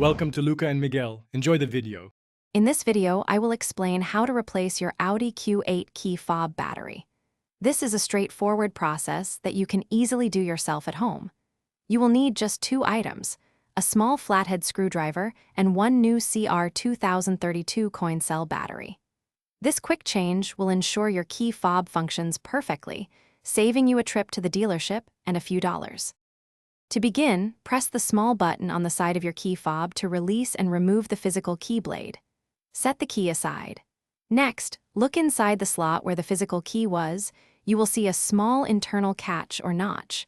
Welcome to Luca and Miguel. Enjoy the video. In this video, I will explain how to replace your Audi Q8 key fob battery. This is a straightforward process that you can easily do yourself at home. You will need just two items, a small flathead screwdriver and one new CR2032 coin cell battery. This quick change will ensure your key fob functions perfectly, saving you a trip to the dealership and a few dollars. To begin, press the small button on the side of your key fob to release and remove the physical key blade. Set the key aside. Next, look inside the slot where the physical key was. You will see a small internal catch or notch.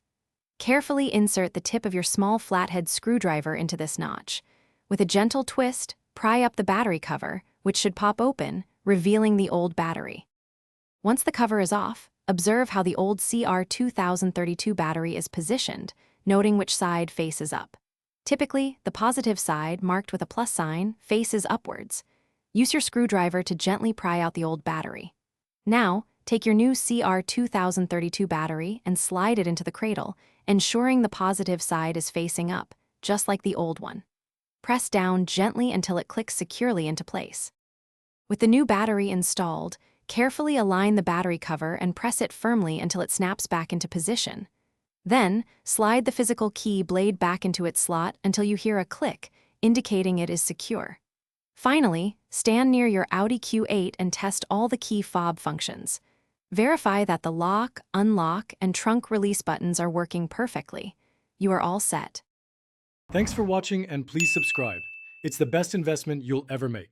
Carefully insert the tip of your small flathead screwdriver into this notch. With a gentle twist, pry up the battery cover, which should pop open, revealing the old battery. Once the cover is off, observe how the old CR2032 battery is positioned, noting which side faces up. Typically, the positive side, marked with a plus sign, faces upwards. Use your screwdriver to gently pry out the old battery. Now, take your new CR2032 battery and slide it into the cradle, ensuring the positive side is facing up, just like the old one. Press down gently until it clicks securely into place. With the new battery installed, carefully align the battery cover and press it firmly until it snaps back into position. Then, slide the physical key blade back into its slot until you hear a click, indicating it is secure. Finally, stand near your Audi Q8 and test all the key fob functions. Verify that the lock, unlock, and trunk release buttons are working perfectly. You are all set. Thanks for watching and please subscribe. It's the best investment you'll ever make.